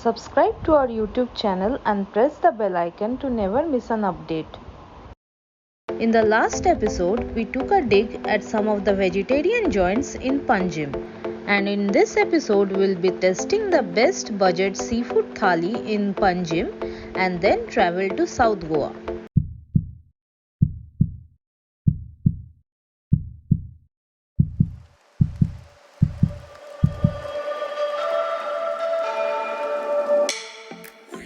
Subscribe to our YouTube channel and press the bell icon to never miss an update. In the last episode, we took a dig at some of the vegetarian joints in Panjim. And in this episode, we'll be testing the best budget seafood thali in Panjim and then travel to South Goa.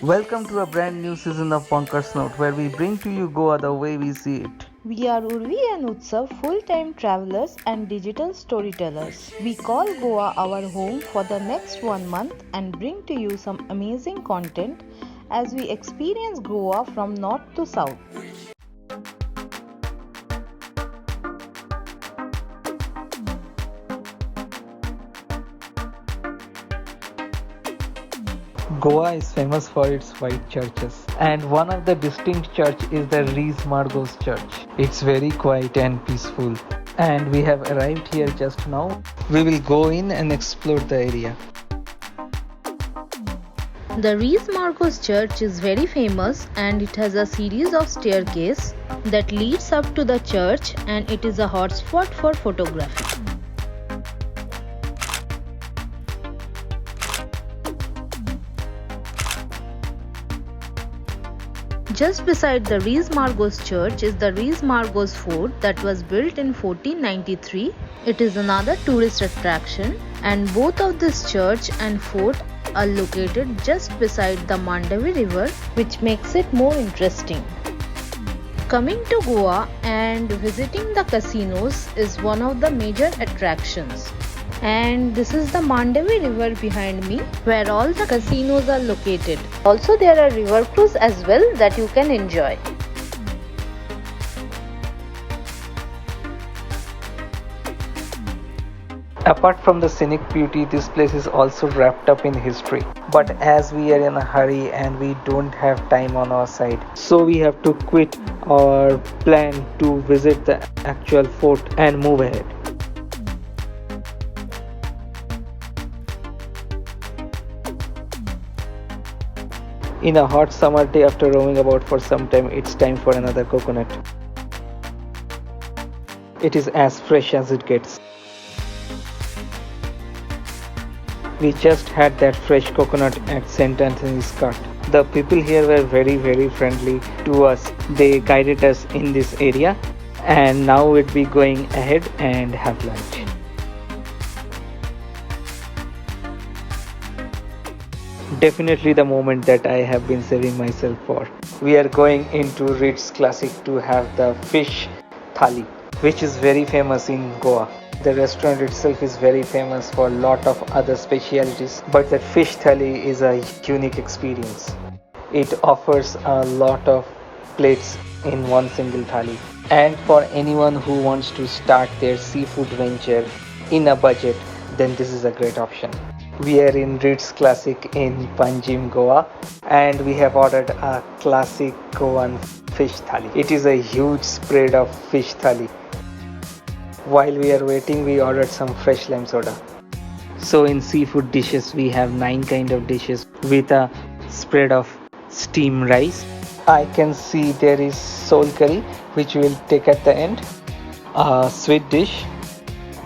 Welcome to a brand new season of Pankaj Note, where we bring to you Goa the way we see it. We are Urvi and Utsav, full-time travelers and digital storytellers. We call Goa our home for the next 1 month and bring to you some amazing content as we experience Goa from north to south. Goa is famous for its white churches, and one of the distinct church is the Rees Margos Church. It's very quiet and peaceful, and we have arrived here just now. We will go in and explore the area. The Rees Margos Church is very famous and it has a series of staircases that leads up to the church, and it is a hotspot for photography. Just beside the Rees Margos Church is the Rees Margos Fort that was built in 1493. It is another tourist attraction, and both of this church and fort are located just beside the Mandavi River, which makes it more interesting. Coming to Goa and visiting the casinos is one of the major attractions. And this is the Mandavi River behind me, where all the casinos are located. Also, there are river cruises as well that you can enjoy. Apart from the scenic beauty, this place is also wrapped up in history. But as we are in a hurry and we don't have time on our side, so we have to quit our plan to visit the actual fort and move ahead. In a hot summer day, after roaming about for some time, it's time for another coconut. It is as fresh as it gets. We just had that fresh coconut at St. Anthony's Cart. The people here were very friendly to us. They guided us in this area, and now we'll be going ahead and have lunch. Definitely the moment that I have been saving myself for. We are going into Ritz Classic to have the fish thali, which is very famous in Goa. The restaurant itself is very famous for a lot of other specialities, but the fish thali is a unique experience. It offers a lot of plates in one single thali. And for anyone who wants to start their seafood venture in a budget, then this is a great option. We are in Ritz Classic in Panjim, Goa, and we have ordered a classic Goan fish thali. It is a huge spread of fish thali. While we are waiting, we ordered some fresh lime soda. So in seafood dishes, we have 9 kind of dishes with a spread of steamed rice. I can see there is soul curry, which we will take at the end. A sweet dish.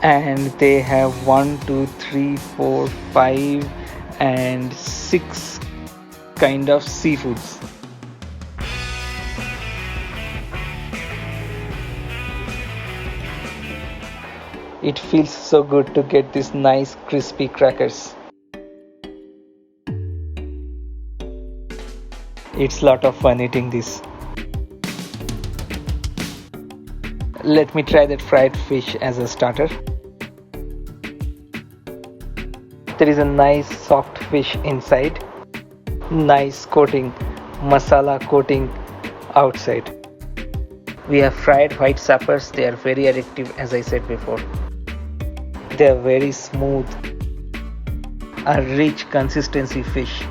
And they have 1, 2, 3, 4, 5 and 6 kind of seafoods. It feels so good to get these nice crispy crackers. It's a lot of fun eating this. Let me try that fried fish as a starter. There is a nice soft fish inside, nice coating, masala coating outside. We have fried white suppers. They are very addictive, as I said before. They are very smooth, a rich consistency fish.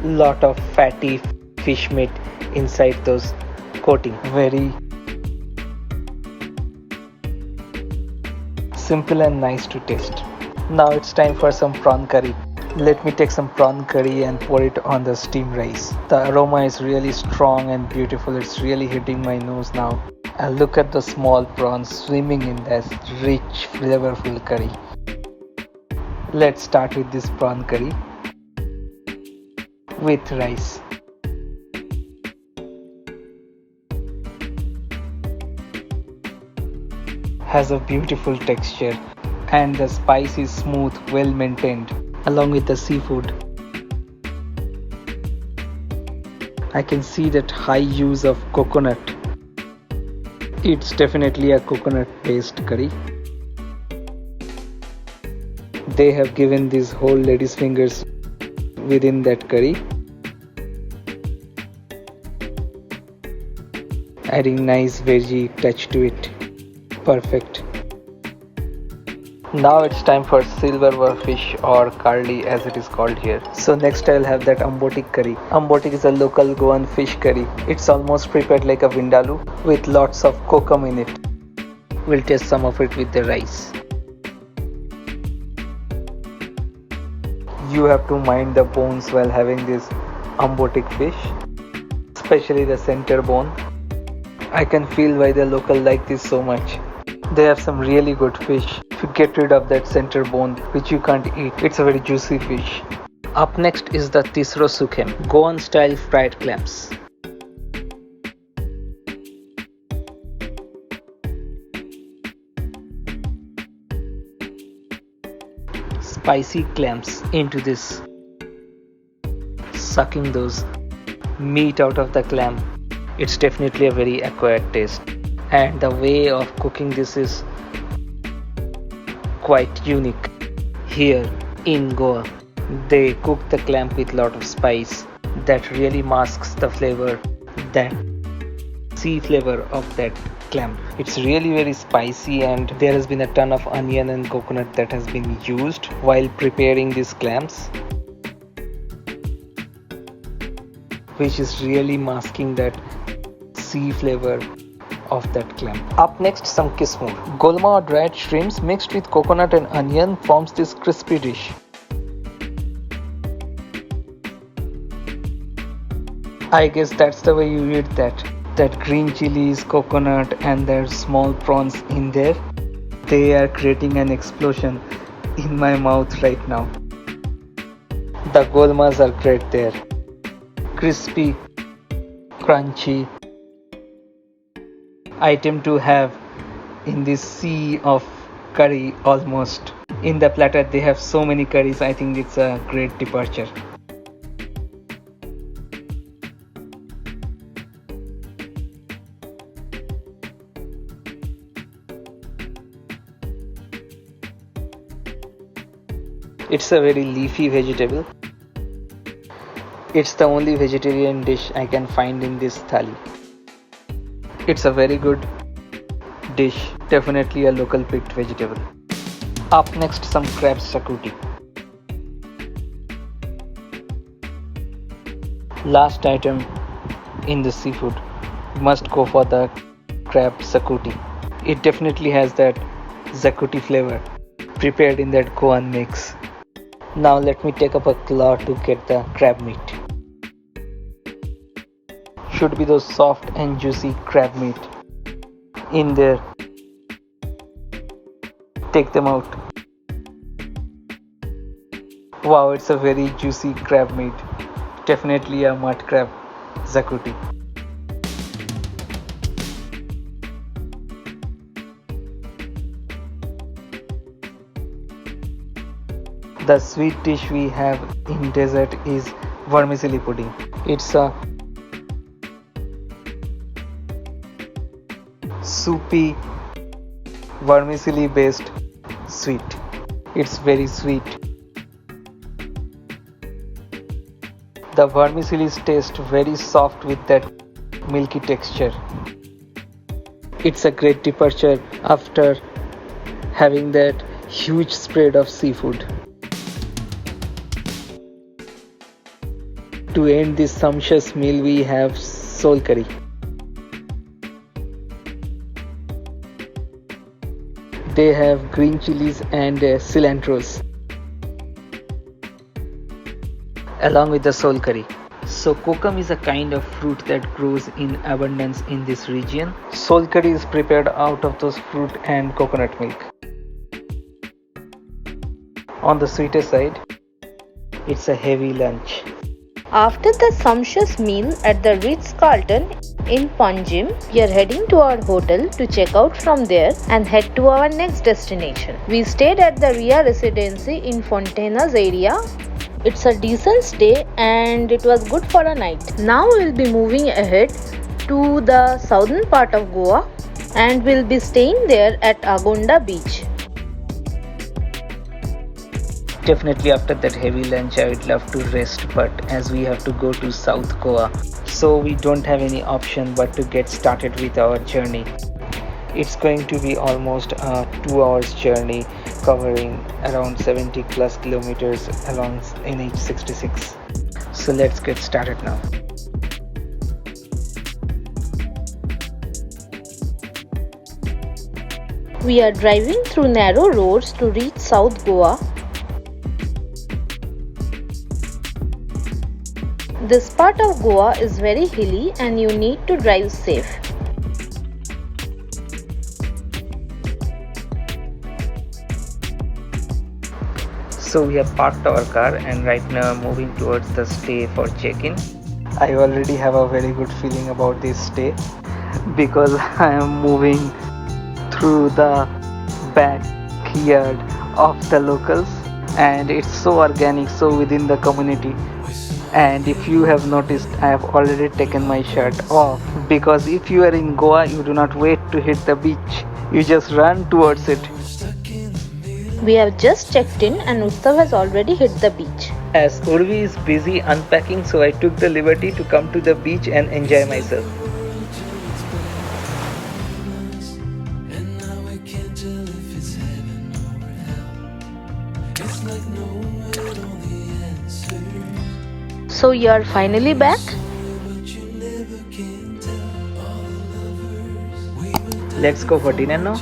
Lot of fatty fish meat inside those coating. Very simple and nice to taste. Now it's time for some prawn curry. Let me take some prawn curry and pour it on the steamed rice. The aroma is really strong and beautiful. It's really hitting my nose now. And look at the small prawns swimming in that rich, flavorful curry. Let's start with this prawn curry with rice. Has a beautiful texture and the spice is smooth, well maintained, along with the seafood. I can see that high use of coconut. It's definitely a coconut based curry. They have given these whole lady's fingers within that curry, adding nice veggie touch to it. Perfect. Now it's time for silverware fish or karli as it is called here. So next I'll have that ambotik curry. Ambotik is a local Goan fish curry. It's almost prepared like a vindaloo with lots of kokum in it. We'll taste some of it with the rice. You have to mind the bones while having this ambotik fish, especially the center bone. I can feel why the local like this so much. They have some really good fish. If you get rid of that center bone which you can't eat, it's a very juicy fish. Up next is the Tisro Sukhem, Goan style fried clams. Spicy clams into this, sucking those meat out of the clam. It's definitely a very acquired taste, and the way of cooking this is quite unique. Here in Goa, they cook the clam with lot of spice that really masks the flavor, that sea flavor of that clam. It's really very spicy, and there has been a ton of onion and coconut that has been used while preparing these clams, which is really masking that sea flavor of that clam. Up next, some kismur. Golma or dried shrimps mixed with coconut and onion forms this crispy dish. I guess that's the way you eat that. That green chilies, coconut and their small prawns in there. They are creating an explosion in my mouth right now. The golmas are great there. Crispy, crunchy item to have in this sea of curry almost. In the platter they have so many curries. I think it's a great departure. It's a very leafy vegetable. It's the only vegetarian dish I can find in this thali. It's a very good dish, definitely a local picked vegetable. Up next, some crab sakuti. Last item in the seafood, must go for the crab sakuti. It definitely has that zakuti flavor prepared in that Goan mix. Now let me take up a claw to get the crab meat. Should be those soft and juicy crab meat in there. Take them out. Wow, it's a very juicy crab meat. Definitely a mud crab zakuti. The sweet dish we have in dessert is vermicelli pudding. It's a soupy vermicelli based sweet. It's very sweet. The vermicelli taste very soft with that milky texture. It's a great departure after having that huge spread of seafood. To end this sumptuous meal, we have sol curry. They have green chilies and cilantros. along with the soul curry. So kokum is a kind of fruit that grows in abundance in this region. Soul curry is prepared out of those fruit and coconut milk. On the sweeter side, it's a heavy lunch. After the sumptuous meal at the Ritz-Carlton in Panjim, we are heading to our hotel to check out from there and head to our next destination. We stayed at the Ria Residency in Fontainhas area. It's a decent stay and it was good for a night. Now we'll be moving ahead to the southern part of Goa and we'll be staying there at Agonda Beach. Definitely after that heavy lunch I would love to rest, but as we have to go to South Goa, so we don't have any option but to get started with our journey. It's going to be almost a 2 hours journey covering around 70 plus kilometers along NH66. So let's get started now. We are driving through narrow roads to reach South Goa. This part of Goa is very hilly and you need to drive safe. So we have parked our car and right now I'm moving towards the stay for check-in. I already have a very good feeling about this stay because I am moving through the backyard of the locals and it's so organic, so within the community. And if you have noticed, I have already taken my shirt off because if you are in Goa, you do not wait to hit the beach, you just run towards it. We have just checked in and Utsav has already hit the beach. As Urvi is busy unpacking, so I took the liberty to come to the beach and enjoy myself. So you are finally back? Let's go for dinner now.